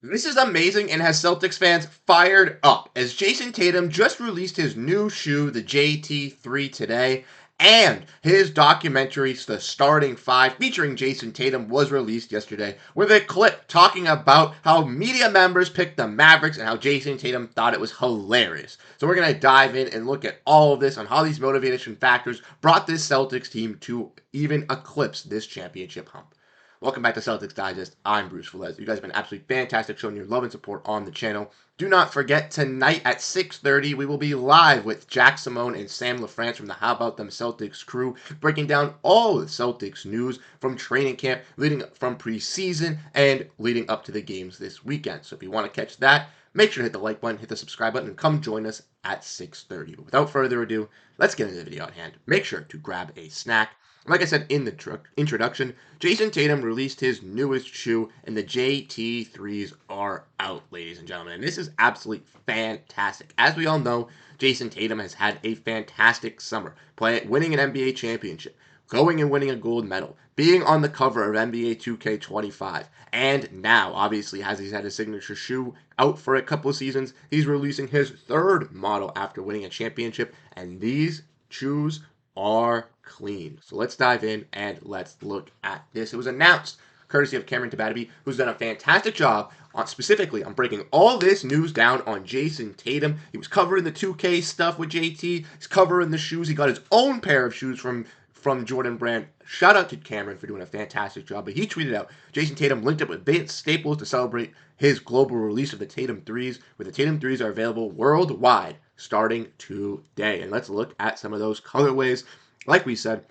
This is amazing and has Celtics fans fired up as Jayson Tatum just released his new shoe, the JT3, today, and his documentary, The Starting Five, featuring Jayson Tatum, was released yesterday with a clip talking about how media members picked the Mavericks and how Jayson Tatum thought it was hilarious. So we're going to dive in and look at all of this on how these motivation factors brought this Celtics team to even eclipse this championship hump. Welcome back to Celtics Digest. I'm Bruce Veliz. You guys have been absolutely fantastic showing your love and support on the channel. Do not forget, tonight at 6:30, we will be live with Jack Simone and Sam LaFrance from the How About Them Celtics crew, breaking down all the Celtics news from training camp, leading from preseason, and leading up to the games this weekend. So if you want to catch that, make sure to hit the like button, hit the subscribe button, and come join us at 6:30. But without further ado, let's get into the video at hand. Make sure to grab a snack. Like I said in the introduction, Jayson Tatum released his newest shoe, and the JT3s are out, ladies and gentlemen. And this is absolutely fantastic. As we all know, Jayson Tatum has had a fantastic summer, winning an NBA championship, going and winning a gold medal, being on the cover of NBA 2K25, and now, obviously, as he's had his signature shoe out for a couple of seasons, he's releasing his third model after winning a championship, and these shoes are clean. So let's dive in and let's look at this. It was announced courtesy of Cameron Tabataby, who's done a fantastic job specifically on breaking all this news down on Jayson Tatum. He was covering the 2K stuff with JT. He's covering the shoes. He got his own pair of shoes from Jordan Brand. Shout out to Cameron for doing a fantastic job. But he tweeted out, Jayson Tatum linked up with Vince Staples to celebrate his global release of the Tatum 3s, where the Tatum 3s are available worldwide starting today. And let's look at some of those colorways. Like we said,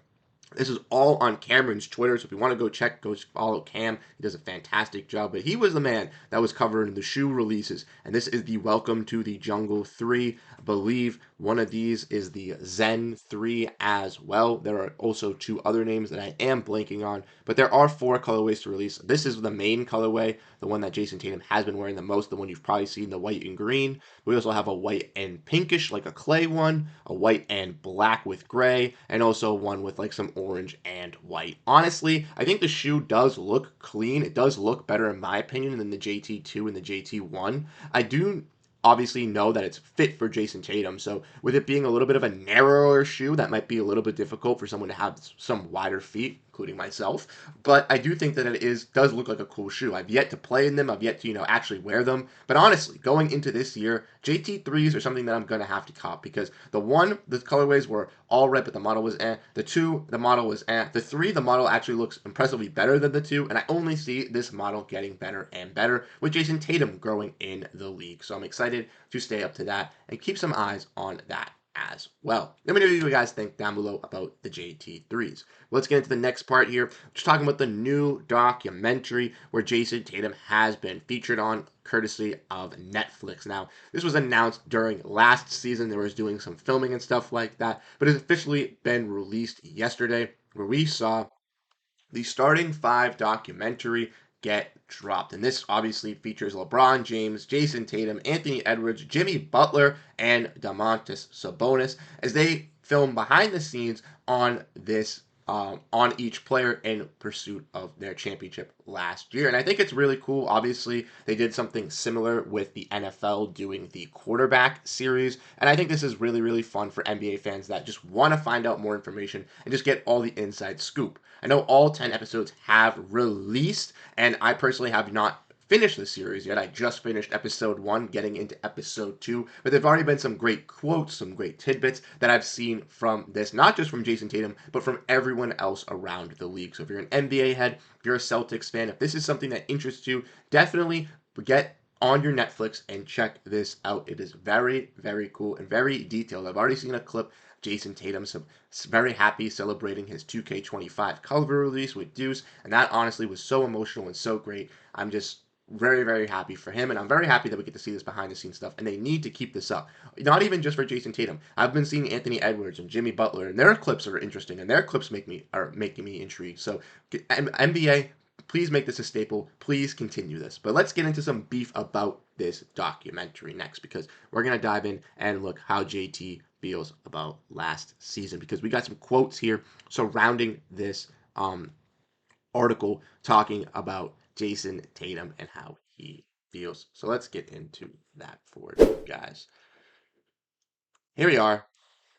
this is all on Cameron's Twitter, so if you want to go follow Cam. He does a fantastic job, but he was the man that was covering the shoe releases, and this is the Welcome to the Jungle 3. I believe one of these is the Zen 3 as well. There are also two other names that I am blanking on, but there are 4 colorways to release. This is the main colorway, the one that Jayson Tatum has been wearing the most, the one you've probably seen, the white and green. We also have a white and pinkish, like a clay one, a white and black with gray, and also one with like some orange and white. Honestly, I think the shoe does look clean. It does look better, in my opinion, than the JT2 and the JT1. I do obviously know that it's fit for Jayson Tatum, so with it being a little bit of a narrower shoe, that might be a little bit difficult for someone to have some wider feet, including myself. But I do think that does look like a cool shoe. I've yet to play in them. I've yet to actually wear them. But honestly, going into this year, JT3s are something that I'm gonna have to cop, because the colorways were all red, but the model was eh. The 2, the model was eh. The 3, the model actually looks impressively better than the 2, and I only see this model getting better and better with Jayson Tatum growing in the league. So I'm excited to stay up to that and keep some eyes on that as well. Let me know what you guys think down below about the JT3s. Let's get into the next part here. Just talking about the new documentary where Jayson Tatum has been featured on, courtesy of Netflix. Now, this was announced during last season. They were doing some filming and stuff like that, but it's officially been released yesterday, where we saw the Starting Five documentary get dropped. And this obviously features LeBron James, Jayson Tatum, Anthony Edwards, Jimmy Butler, and Domantas Sabonis as they film behind the scenes on each player in pursuit of their championship last year. And I think it's really cool. Obviously, they did something similar with the NFL doing the quarterback series. And I think this is really, really fun for NBA fans that just want to find out more information and just get all the inside scoop. I know all 10 episodes have released, and I personally have not finished the series yet. I just finished episode 1, getting into episode 2, but there've already been some great quotes, some great tidbits that I've seen from this, not just from Jayson Tatum, but from everyone else around the league. So if you're an NBA head, if you're a Celtics fan, if this is something that interests you, definitely get on your Netflix and check this out. It is very, very cool and very detailed. I've already seen a clip. Jayson Tatum, so very happy celebrating his 2K25 cover release with Deuce, and that honestly was so emotional and so great. I'm just very, very happy for him, and I'm very happy that we get to see this behind the scenes stuff, and they need to keep this up. Not even just for Jayson Tatum. I've been seeing Anthony Edwards and Jimmy Butler, and their clips are interesting, and their clips are making me intrigued. So NBA, please make this a staple. Please continue this. But let's get into some beef about this documentary next, because we're going to dive in and look how JT feels about last season, because we got some quotes here surrounding this article talking about Jayson Tatum and how he deals. So let's get into that for you guys. Here we are.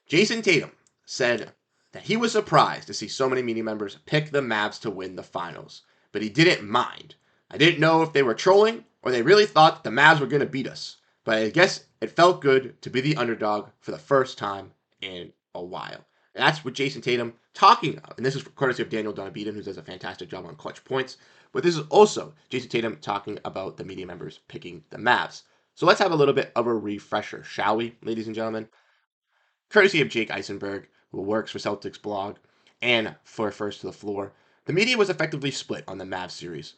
Jayson Tatum said that he was surprised to see so many media members pick the Mavs to win the finals, but he didn't mind. I didn't know if they were trolling or they really thought the Mavs were going to beat us, but I guess it felt good to be the underdog for the first time in a while. And that's what Jayson Tatum talking about. And this is courtesy of Daniel Donabeaton, who does a fantastic job on Clutch Points. But this is also Jayson Tatum talking about the media members picking the Mavs. So let's have a little bit of a refresher, shall we, ladies and gentlemen? Courtesy of Jake Eisenberg, who works for Celtics blog, and for First to the Floor, the media was effectively split on the Mavs series.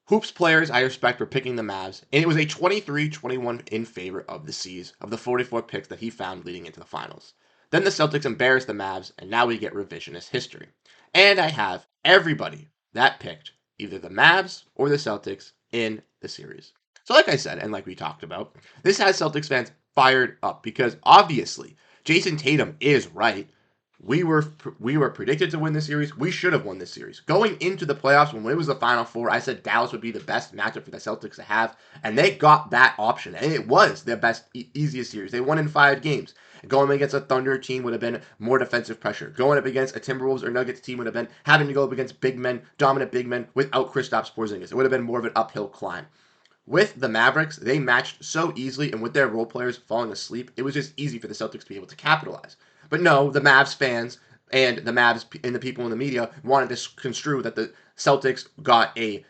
Hoops players I respect were picking the Mavs, and it was a 23-21 in favor of the C's of the 44 picks that he found leading into the finals. Then the Celtics embarrassed the Mavs, and now we get revisionist history. And I have everybody that picked either the Mavs or the Celtics in the series. So like I said, and like we talked about, this has Celtics fans fired up because obviously Jayson Tatum is right. We were predicted to win the series. We should have won this series. Going into the playoffs, when it was the Final Four, I said Dallas would be the best matchup for the Celtics to have, and they got that option. And it was their best, easiest series. They won in 5 games. Going up against a Thunder team would have been more defensive pressure. Going up against a Timberwolves or Nuggets team would have been having to go up against big men, dominant big men, without Kristaps Porziņģis. It would have been more of an uphill climb. With the Mavericks, they matched so easily, and with their role players falling asleep, it was just easy for the Celtics to be able to capitalize. But no, the Mavs fans and the Mavs and the people in the media wanted to construe that the Celtics got a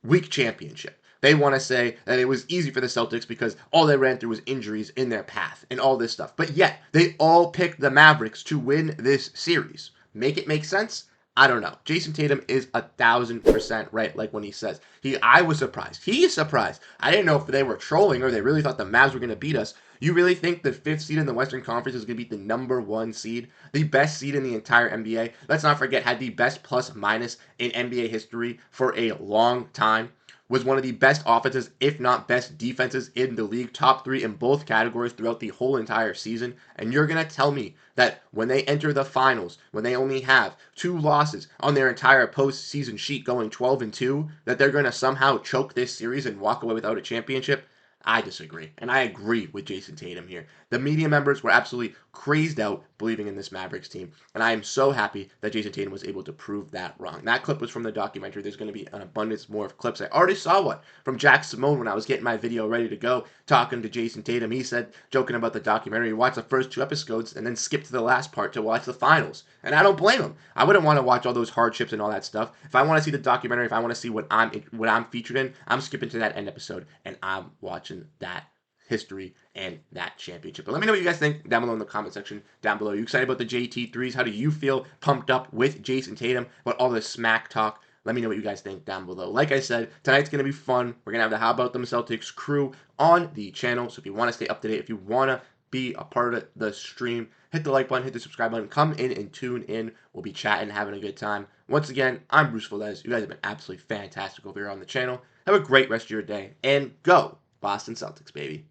weak championship. They want to say that it was easy for the Celtics because all they ran through was injuries in their path and all this stuff. But yet, they all picked the Mavericks to win this series. Make it make sense? I don't know. Jayson Tatum is 1,000% right, like when he says. I was surprised. He is surprised. I didn't know if they were trolling or they really thought the Mavs were going to beat us. You really think the 5th seed in the Western Conference is going to beat the number 1 seed? The best seed in the entire NBA? Let's not forget, had the best plus minus in NBA history for a long time. Was one of the best offenses, if not best defenses in the league, top 3 in both categories throughout the whole entire season. And you're going to tell me that when they enter the finals, when they only have 2 losses on their entire postseason sheet going 12-2, that they're going to somehow choke this series and walk away without a championship? I disagree. And I agree with Jayson Tatum here. The media members were absolutely crazed out believing in this Mavericks team. And I am so happy that Jayson Tatum was able to prove that wrong. That clip was from the documentary. There's going to be an abundance more of clips. I already saw one from Jack Simone when I was getting my video ready to go, talking to Jayson Tatum. He said, joking about the documentary, watch the first 2 episodes and then skip to the last part to watch the finals. And I don't blame him. I wouldn't want to watch all those hardships and all that stuff. If I want to see the documentary, if I want to see what I'm featured in, I'm skipping to that end episode and I'm watching that history and that championship. But let me know what you guys think down below in the comment section down below. Are you excited about the JT3s? How do you feel pumped up with Jayson Tatum, about all this smack talk? Let me know what you guys think down below. Like I said, tonight's going to be fun. We're going to have the How About Them Celtics crew on the channel. So if you want to stay up to date, if you want to be a part of the stream, hit the like button, hit the subscribe button, come in and tune in. We'll be chatting, having a good time. Once again, I'm Bruce Veliz. You guys have been absolutely fantastic over here on the channel. Have a great rest of your day, and go Boston Celtics, baby.